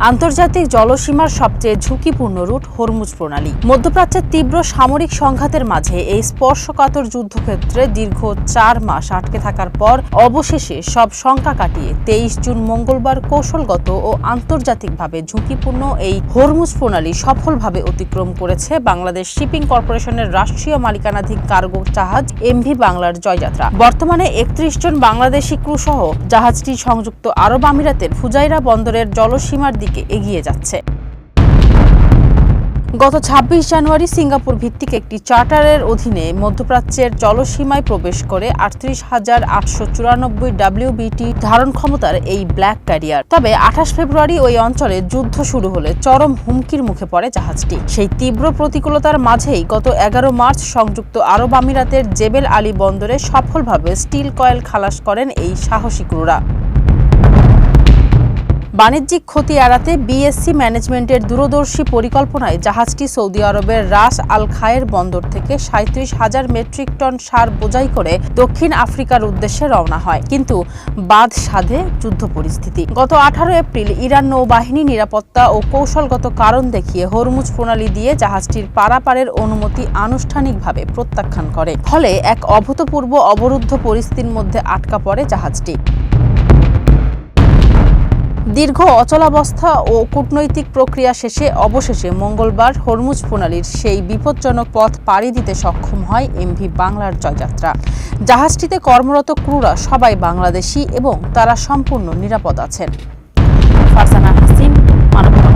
আন্তর্জাতিক জলসীমার সবচেয়ে ঝুঁকিপূর্ণ রুট হরমুজ প্রণালী। মধ্যপ্রাচ্যের তীব্র সামরিক সংঘাতের মাঝে এই স্পর্শকাতর যুদ্ধক্ষেত্রে দীর্ঘ 4 মাস আটকে থাকার পর অবশেষে সব শঙ্কা কাটিয়ে 23 জুন মঙ্গলবার কৌশলগত ও আন্তর্জাতিকভাবে ঝুঁকিপূর্ণ এই হরমুজ প্রণালী সফলভাবে অতিক্রম করেছে বাংলাদেশ শিপিং কর্পোরেশনের রাষ্ট্রীয় মালিকানাধীন কার্গো জাহাজ এমভি বাংলার জয়যাত্রা। বর্তমানে 31 জন বাংলাদেশি ক্রু সহ জাহাজটি সংযুক্ত আরব আমিরাতের ফুজাইরা বন্দরের জলসীমার দিকে এগিয়ে যাচ্ছে। গত 26 জানুয়ারি সিঙ্গাপুর ভিত্তিক একটি চার্টারের অধীনে মধ্যপ্রাচ্যের জলসীমায় প্রবেশ করে 38,894 WBT ধারণ ক্ষমতার এই ব্ল্যাক ক্যারিয়ার। তবে 28 ফেব্রুয়ারি ওই অঞ্চলে যুদ্ধ শুরু হলে চরম হুমকির মুখে পড়ে জাহাজটি। সেই তীব্র প্রতিকূলতার মাঝেই গত 11 মার্চ সংযুক্ত আরব আমিরাতের জেবেল আলী বন্দরে সফলভাবে স্টিল কয়েল খালাস করেন এই সাহসী ক্রুরা। বাণিজ্যিক ক্ষতি এড়াতে বিএসসি ম্যানেজমেন্টের দূরদর্শী পরিকল্পনায় জাহাজটি সৌদি আরবের রাস আল খায়ের বন্দর থেকে 37,000 মেট্রিক টন সার বোঝাই করে দক্ষিণ আফ্রিকার উদ্দেশ্যে রওনা হয়। কিন্তু বাদ সাধে যুদ্ধ পরিস্থিতি। গত 18 এপ্রিল ইরান নৌবাহিনী নিরাপত্তা ও কৌশলগত কারণ দেখিয়ে হরমুজ প্রণালী দিয়ে জাহাজটির পারাপারের অনুমতি আনুষ্ঠানিকভাবে প্রত্যাখ্যান করে। ফলে এক অভূতপূর্ব অবরুদ্ধ পরিস্থিতির মধ্যে আটকা পড়ে জাহাজটি। দীর্ঘ অচলাবস্থা ও কূটনৈতিক প্রক্রিয়া শেষে অবশেষে মঙ্গলবার হরমুজ প্রণালীর সেই বিপজ্জনক পথ পাড়ি দিতে সক্ষম হয় এমভি বাংলার জয়যাত্রা। জাহাজটিতে কর্মরত ক্রুরা সবাই বাংলাদেশি এবং তারা সম্পূর্ণ নিরাপদ আছেন। ফারজানা হাসিন, মানব।